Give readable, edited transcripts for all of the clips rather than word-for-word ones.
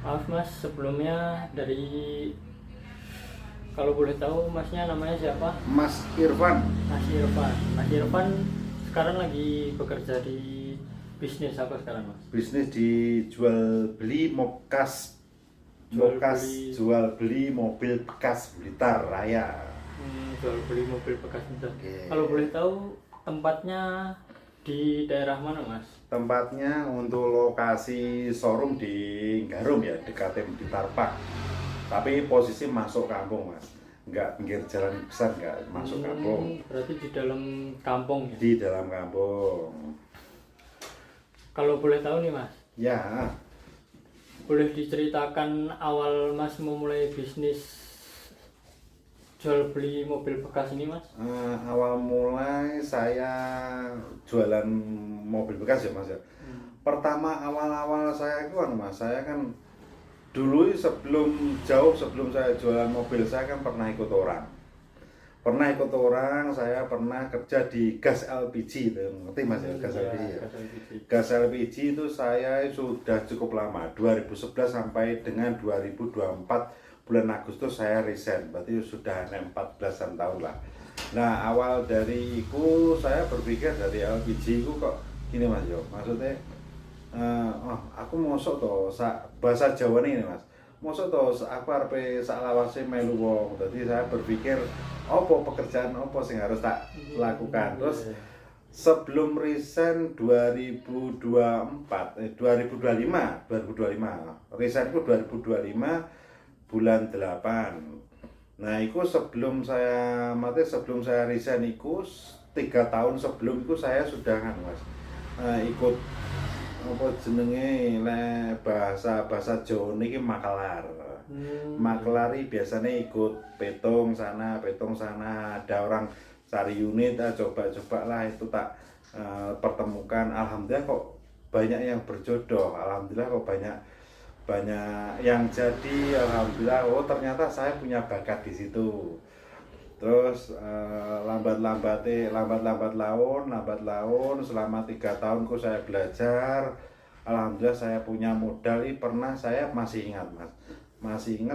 Maaf mas, sebelumnya dari kalau boleh tahu masnya namanya siapa? Mas Irfan. Mas Irfan. Mas Irfan sekarang lagi bekerja di bisnis apa sekarang mas? Bisnis di jual beli mokas, Jual beli, jual beli mobil bekas Blitar Raya. jual beli mobil bekas itu. Oke. Kalau boleh tahu tempatnya di daerah mana mas? Tempatnya untuk lokasi showroom di Garum ya, dekat Blitar Park. Tapi posisi masuk kampung mas, nggak pinggir jalan besar, nggak masuk kampung, Berarti di dalam kampung ya? di dalam kampung. Kalau boleh tahu nih mas, Ya, boleh diceritakan awal mas memulai bisnis jual beli mobil bekas ini mas? awal mulai saya jualan mobil bekas ya mas ya. Pertama awal-awal saya itu kan mas, saya kan dulu jauh sebelum saya jualan mobil, saya kan pernah ikut orang. Saya pernah kerja di gas LPG itu, ngerti mas ya, gas LPG ya. Gas LPG. Gas LPG itu saya sudah cukup lama, 2011 sampai dengan 2024 bulan Agustus saya resign, berarti sudah 14-an tahun lah. Nah awal dari itu saya berpikir dari LPG itu kok gini mas yo, maksudnya aku mosok to bahasa Jawa ini mas, mosok to aku arepe sak lawase melu wong. Jadi saya berpikir opo pekerjaan opo sing harus tak lakukan. Terus sebelum resign 2025 resign itu 2025 bulan 8. Nah itu sebelum saya resign itu 3 tahun sebelum itu saya sudah kan mas, ikut apa jenenge bahasa Jawa niki makelar. Makelari biasanya ikut petung sana, ada orang cari unit, coba lah itu tak pertemukan. Alhamdulillah kok banyak yang berjodoh, alhamdulillah kok banyak yang jadi, alhamdulillah. Oh ternyata saya punya bakat di situ. Terus lambat laun selama 3 tahun saya belajar. Alhamdulillah saya punya modal. Pernah saya masih ingat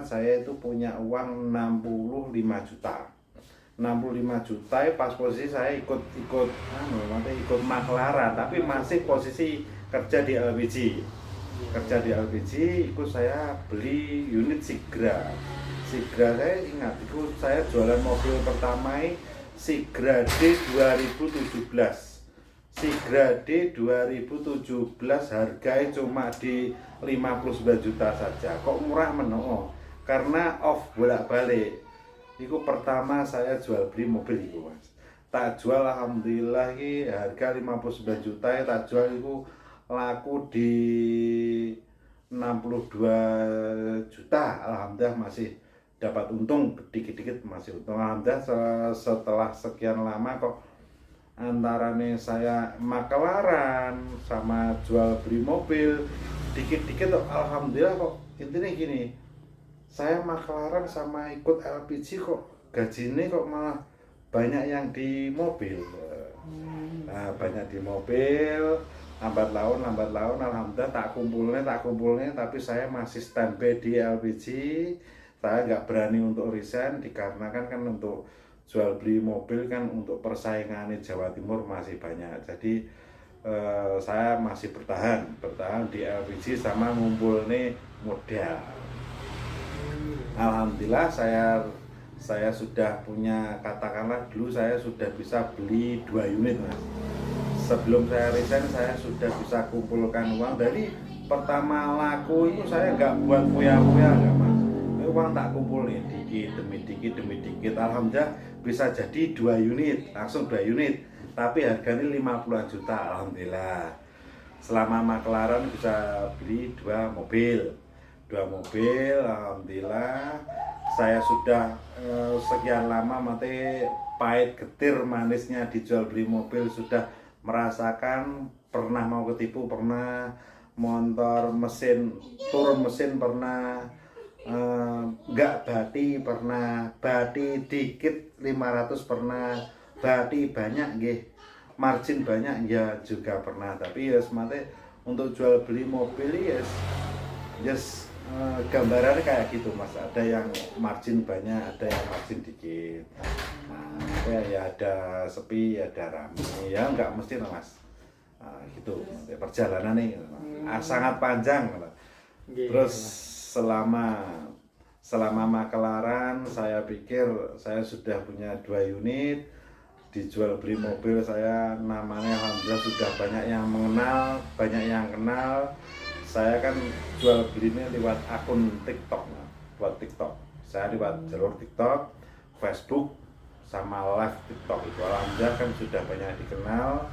saya itu punya uang 65 juta. 65 juta pas posisi saya ikut maklaran, tapi masih posisi kerja di LPG. Ikut saya beli unit Sigra saya ingat itu saya jualan mobil pertama Sigra D 2017. Harganya cuma di 59 juta saja. Kok murah menoh? Karena off bolak-balik. Itu pertama saya jual beli mobil itu mas. Tak jual alhamdulillah harga 59 juta tak jual itu laku di 62 juta. Alhamdulillah masih dapat untung dikit-dikit, masih untung. Alhamdulillah setelah sekian lama kok antarane saya makelaran sama jual beli mobil dikit-dikit alhamdulillah kok intinya gini, saya makelaran sama ikut LPG kok gajinya kok malah banyak yang di mobil. Nah, banyak di mobil, lambat laun alhamdulillah tak kumpulnya tapi saya masih standby di LPG. Saya nggak berani untuk resign dikarenakan kan untuk jual beli mobil kan untuk persaingan Jawa Timur masih banyak. Jadi saya masih bertahan di LPG sama ngumpulnya modal. Alhamdulillah saya sudah punya, katakanlah dulu saya sudah bisa beli 2 unit mas. Sebelum saya resign saya sudah bisa kumpulkan uang. Dari pertama laku itu saya nggak buat puya-puya nggak mas, uang tak kumpul nih dikit demi dikit alhamdulillah bisa jadi 2 unit, langsung 2 unit tapi harganya 50 juta. Alhamdulillah selama makelaran bisa beli 2 mobil. Alhamdulillah saya sudah sekian lama mati pahit getir manisnya dijual beli mobil, sudah merasakan, pernah mau ketipu, pernah motor mesin turun mesin, pernah enggak bati, pernah bati dikit 500, pernah bati banyak nggih, margin banyak ya juga pernah. Tapi ya semate untuk jual beli mobil yes gambarannya kayak gitu mas, ada yang margin banyak, ada yang margin dikit. Nah, ya ada sepi, ada rame, ya nggak mesti lah mas. Gitu perjalanan nih sangat panjang. Terus selama makelaran saya pikir saya sudah punya 2 unit, dijual beli mobil saya, namanya alhamdulillah sudah banyak yang mengenal, banyak yang kenal. Saya kan jual belinya lewat akun TikTok, buat TikTok. Saya lewat jalur TikTok, Facebook, sama live TikTok itu. Alhamdulillah kan sudah banyak dikenal.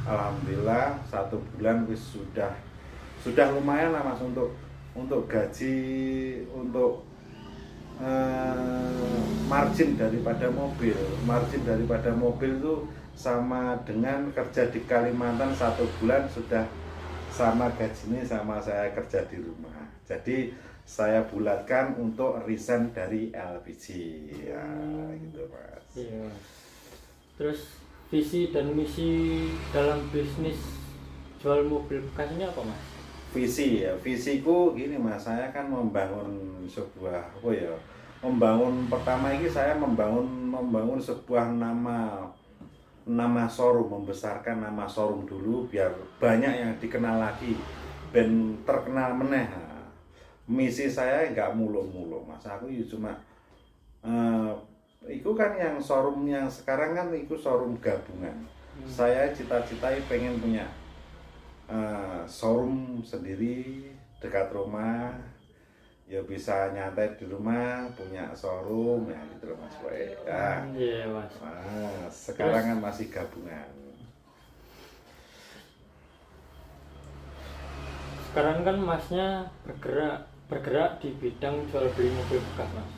Alhamdulillah 1 bulan sudah lumayan lah mas untuk gaji, untuk margin daripada mobil. Margin daripada mobil itu sama dengan kerja di Kalimantan 1 bulan sudah sama gajinya sama saya kerja di rumah. Jadi saya bulatkan untuk resign dari LPG ya, gitu mas. Iya. Terus visi dan misi dalam bisnis jual mobil bekas ini apa mas? Visi ya, visiku gini mas, saya kan membangun sebuah pertama ini saya membangun sebuah nama showroom, membesarkan nama showroom dulu biar banyak yang dikenal lagi, ben terkenal meneh. Misi saya nggak muluk-muluk mas, aku cuma itu kan yang showroom yang sekarang kan itu showroom gabungan. Saya cita-citai pengen punya showroom sendiri dekat rumah, ya bisa nyantai di rumah, punya showroom ya gitu loh mas. Iya mas. Sekarang kan masih gabungan. Sekarang kan masnya bergerak di bidang jual beli mobil bekas mas.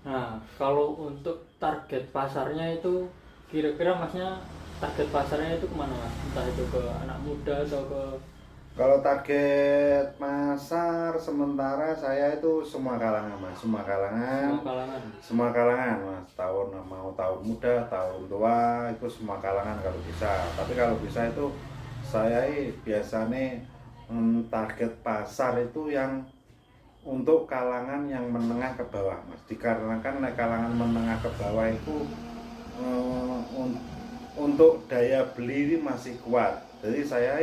Nah kalau untuk target pasarnya itu kira-kira masnya target pasarnya itu kemana mas? Entah itu ke anak muda atau ke... Kalau target pasar sementara saya itu semua kalangan mas, semua kalangan mas, mau tahun muda, tahun tua, itu semua kalangan kalau bisa. Tapi kalau bisa itu saya biasanya target pasar itu yang untuk kalangan yang menengah ke bawah mas. Dikarenakan kalangan menengah ke bawah itu untuk daya beli ini masih kuat. Jadi saya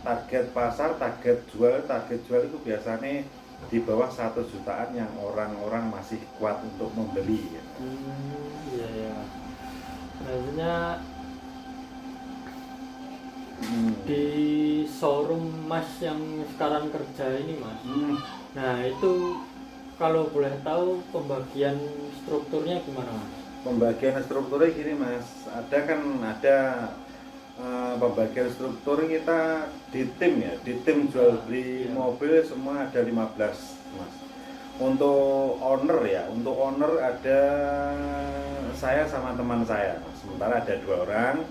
target pasar, target jual itu biasanya di bawah 1 jutaan yang orang-orang masih kuat untuk membeli. Iya. Maksudnya di showroom mas yang sekarang kerja ini mas. Nah itu kalau boleh tahu pembagian strukturnya gimana mas? Pembagian strukturnya gini mas, ada pembagian struktur kita di tim ya, di tim jual beli mobil semua ada 15 mas. Untuk owner ada saya sama teman saya mas. Sementara ada 2 orang,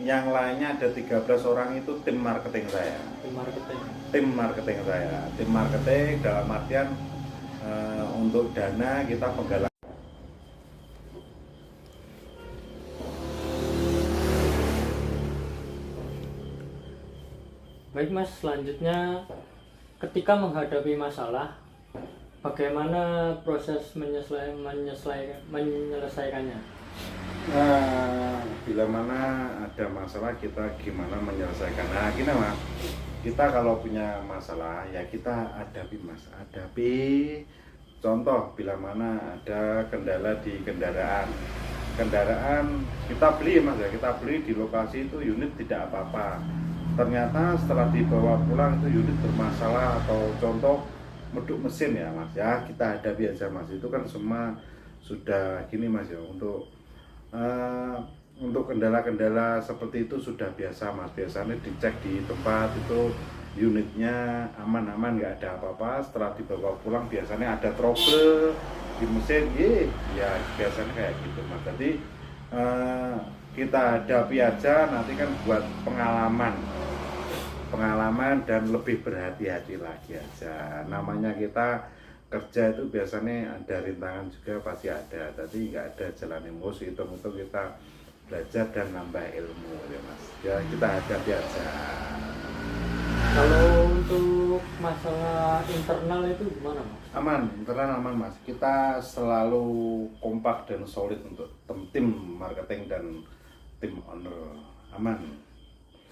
yang lainnya ada 13 orang itu tim marketing saya. Tim marketing dalam artian untuk dana kita penggalangan. Baik mas, selanjutnya ketika menghadapi masalah, bagaimana proses menyelesaikannya? Bila mana ada masalah kita gimana menyelesaikan. Nah gini mas, kita kalau punya masalah ya kita hadapi mas, contoh bila mana ada kendala di kendaraan kita beli mas ya, kita beli di lokasi itu unit tidak apa-apa, ternyata setelah dibawa pulang itu unit bermasalah, atau contoh meduk mesin ya mas ya, kita hadapi aja mas. Itu kan semua sudah gini mas ya, untuk kendala-kendala seperti itu sudah biasa mas. Biasanya dicek di tempat itu unitnya aman-aman, nggak ada apa-apa. Setelah dibawa pulang biasanya ada trouble di mesin, ya biasanya kayak gitu mas. Jadi kita hadapi aja, nanti kan buat pengalaman dan lebih berhati-hati lagi aja. Namanya kita kerja itu biasanya ada rintangan juga, pasti ada. Tadi nggak ada jalan emosi, itu kita belajar dan nambah ilmu ya mas. Ya kita hadapi aja. Kalau untuk untuk masalah internal itu gimana Mas? Aman, internal aman Mas. Kita selalu kompak dan solid untuk tim marketing dan tim owner, aman.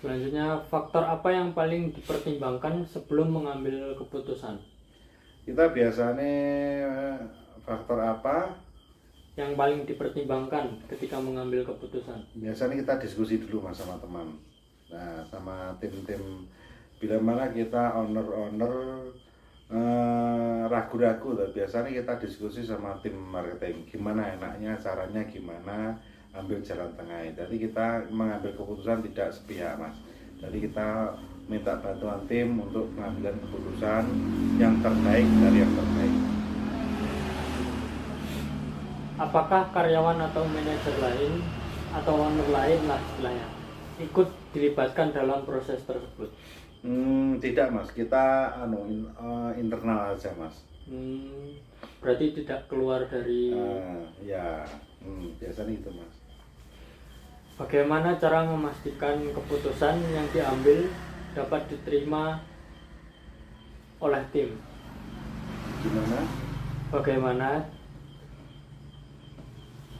Selanjutnya, faktor apa yang paling dipertimbangkan sebelum mengambil keputusan? Kita biasanya faktor apa? Yang paling dipertimbangkan ketika mengambil keputusan? Biasanya kita diskusi dulu Mas sama teman. Nah, sama tim-tim bila mana kita owner ragu-ragu, biasanya kita diskusi sama tim marketing. Gimana enaknya, caranya gimana, ambil jalan tengah. Jadi kita mengambil keputusan tidak sepihak Mas. Jadi kita minta bantuan tim untuk mengambil keputusan yang terbaik dari yang terbaik. Apakah karyawan atau manajer lain atau owner lain lah istilahnya ikut dilibatkan dalam proses tersebut? Tidak Mas, kita internal aja Mas. Berarti tidak keluar dari biasanya itu Mas. Bagaimana cara memastikan keputusan yang diambil dapat diterima oleh tim?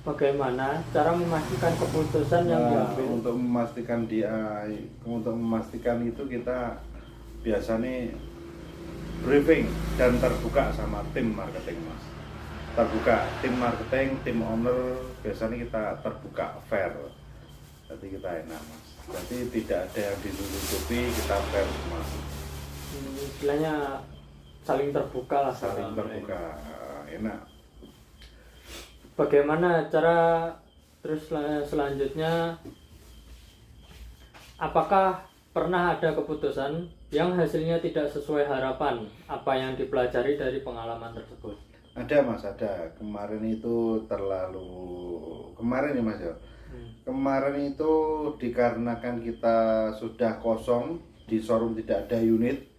Bagaimana cara memastikan keputusan yang diambil? Untuk memastikan itu kita biasanya briefing dan terbuka sama tim marketing Mas. Terbuka, tim marketing, tim owner biasanya kita terbuka, fair. Jadi kita enak Mas. Jadi tidak ada yang ditutupi, kita fair semua. Istilahnya saling terbuka lah. Saling terbuka, enak. Bagaimana cara terus selanjutnya, apakah pernah ada keputusan yang hasilnya tidak sesuai harapan apa yang dipelajari dari pengalaman tersebut? Ada Mas, ada. Kemarin ya Mas ya. Kemarin itu dikarenakan kita sudah kosong, di showroom tidak ada unit.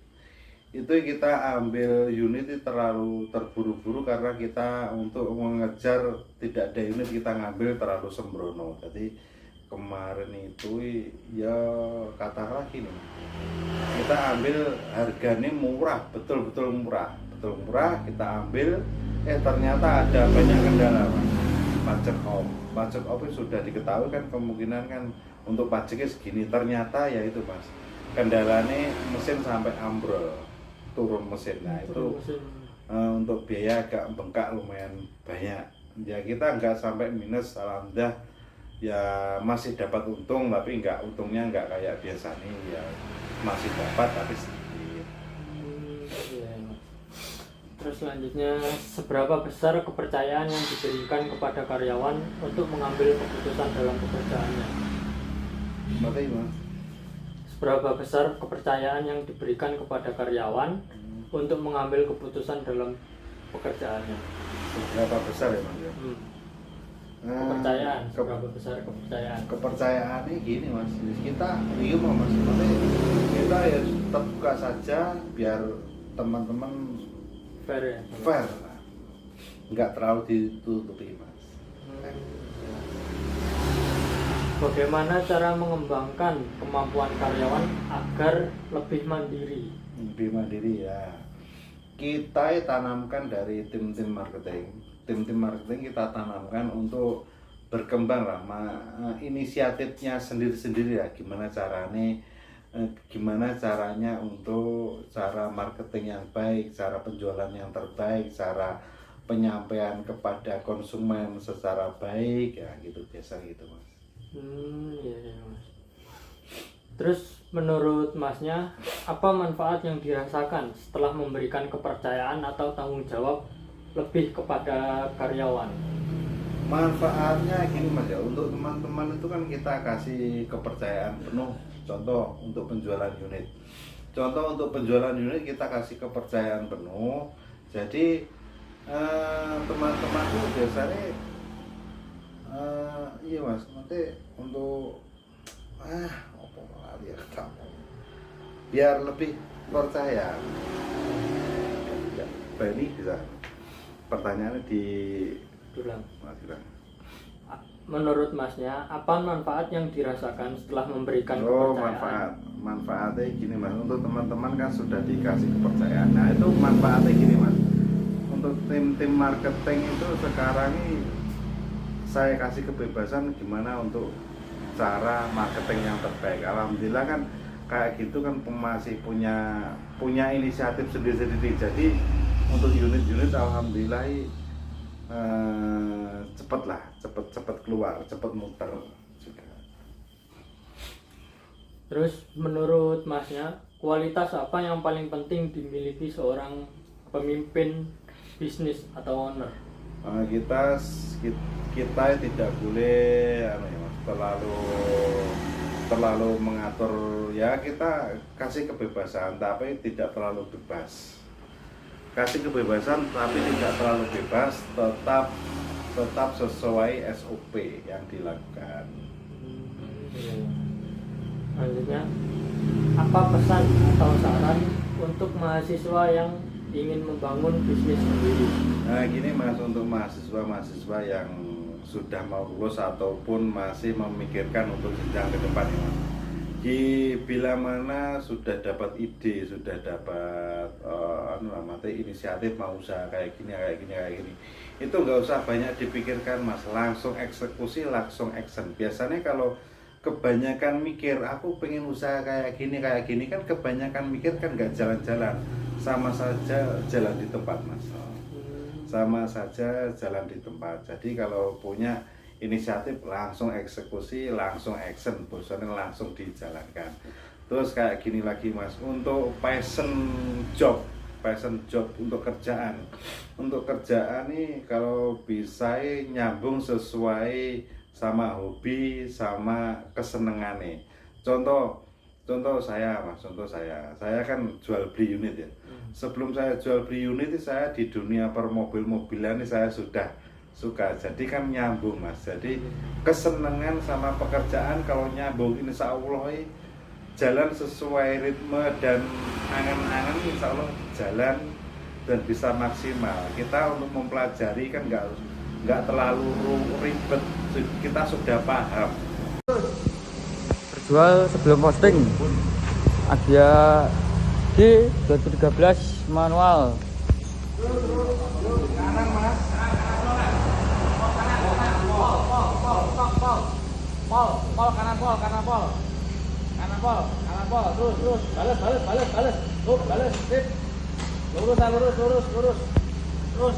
Itu kita ambil unit itu terlalu terburu-buru karena kita untuk mengejar tidak ada unit kita ngambil terlalu sembrono. Jadi kemarin itu ya katakanlah gini, kita ambil harganya murah, betul-betul murah kita ambil, ternyata ada banyak kendala Mas. Pajak op sudah diketahui kan, kemungkinan kan untuk pajaknya segini, ternyata ya itu Mas, kendalanya mesin sampai ambrol, turun mesin. Nah itu untuk biaya agak bengkak lumayan banyak ya. Kita nggak sampai minus, alhamdulillah ya, masih dapat untung, tapi untungnya nggak kayak biasanya ya, masih dapat tapi sedikit. Terus selanjutnya, seberapa besar kepercayaan yang diberikan kepada karyawan untuk mengambil keputusan dalam pekerjaannya? Seberapa besar kepercayaan yang diberikan kepada karyawan untuk mengambil keputusan dalam pekerjaannya? Seberapa besar ya Mas? Kepercayaan, seberapa besar kepercayaan? Kepercayaannya gini Mas, kita Mas, kita ya terbuka saja biar teman-teman fair ya? Fair, nggak terlalu ditutupi Mas. Bagaimana cara mengembangkan kemampuan karyawan agar lebih mandiri? Lebih mandiri ya, kita tanamkan dari tim-tim marketing. Tim-tim marketing kita tanamkan untuk berkembang lah, inisiatifnya sendiri-sendiri ya. Gimana caranya untuk cara marketing yang baik, cara penjualan yang terbaik, cara penyampaian kepada konsumen secara baik ya, gitu biasa gitu Mas. Iya Mas. Terus menurut Masnya, apa manfaat yang dirasakan setelah memberikan kepercayaan atau tanggung jawab lebih kepada karyawan? Manfaatnya gini Mas ya, untuk teman-teman itu kan kita kasih kepercayaan penuh. Contoh untuk penjualan unit, kita kasih kepercayaan penuh. Jadi teman-teman itu biasanya iya Mas, nanti untuk biar lebih percaya ya. Ini bisa pertanyaannya di Dulang. menurut masnya apa manfaat yang dirasakan setelah memberikan Oh, kepercayaan? manfaatnya gini mas, untuk teman-teman kan sudah dikasih kepercayaan. Nah itu manfaatnya gini mas, untuk tim marketing itu sekarang ini saya kasih kebebasan gimana untuk cara marketing yang terbaik. Alhamdulillah kan kayak gitu kan masih punya inisiatif sendiri-sendiri. Jadi untuk unit-unit alhamdulillah cepet keluar, cepet muter juga. Terus menurut masnya kualitas apa yang paling penting dimiliki seorang pemimpin bisnis atau owner? Kita tidak boleh terlalu mengatur, ya kita kasih kebebasan tapi tidak terlalu bebas. Kasih kebebasan tapi tidak terlalu bebas, tetap sesuai SOP yang dilakukan. Selanjutnya, apa pesan atau saran untuk mahasiswa yang ingin membangun bisnis sendiri? Nah gini mas, untuk mahasiswa yang sudah mau lulus ataupun masih memikirkan untuk jenjang ke depan ya mas. Bila mana sudah dapat ide, sudah dapat inisiatif mau usaha kayak gini, itu nggak usah banyak dipikirkan mas, langsung eksekusi, langsung action. Biasanya kalau kebanyakan mikir, aku pengen usaha kayak gini kan kebanyakan mikir kan nggak jalan-jalan, sama saja jalan di tempat mas, sama saja jalan di tempat. Jadi kalau punya inisiatif langsung eksekusi, langsung action, bosannya langsung dijalankan. Terus kayak gini lagi mas, untuk passion job untuk kerjaan nih kalau bisa nyambung sesuai sama hobi sama kesenengan nih. Contoh saya mas, saya kan jual beli unit ya. Sebelum saya jual beli unit saya di dunia permobil-mobilan ini saya sudah suka, jadi kan nyambung mas. Jadi kesenangan sama pekerjaan kalau nyambung, insya Allah jalan sesuai ritme dan angan-angan, insya Allah jalan dan bisa maksimal. Kita untuk mempelajari kan nggak terlalu ribet, kita sudah paham. Terjual sebelum posting ada di 2013 manual. Kanan mas. Kanan pol, terus, balas, sip, lurus, terus,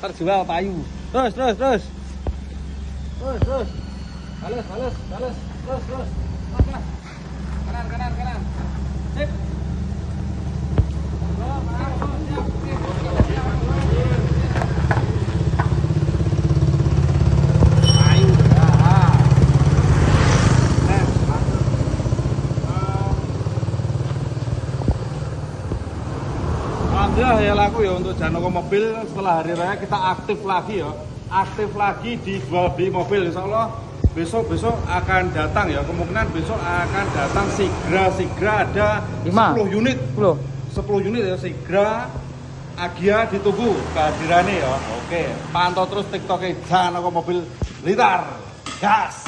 Terjual payu. terus, balas, kanan, sip. Alhamdulillah ya laku ya untuk Janoko Mobil. Setelah hari raya kita aktif lagi di jual beli mobil. Insya Allah besok akan datang ya, kemungkinan besok akan datang Sigra ada 10 unit ya Sigra Agia, ditunggu kehadirannya ya. Oke, pantau terus TikToknya Janoko Mobil Blitar, gas.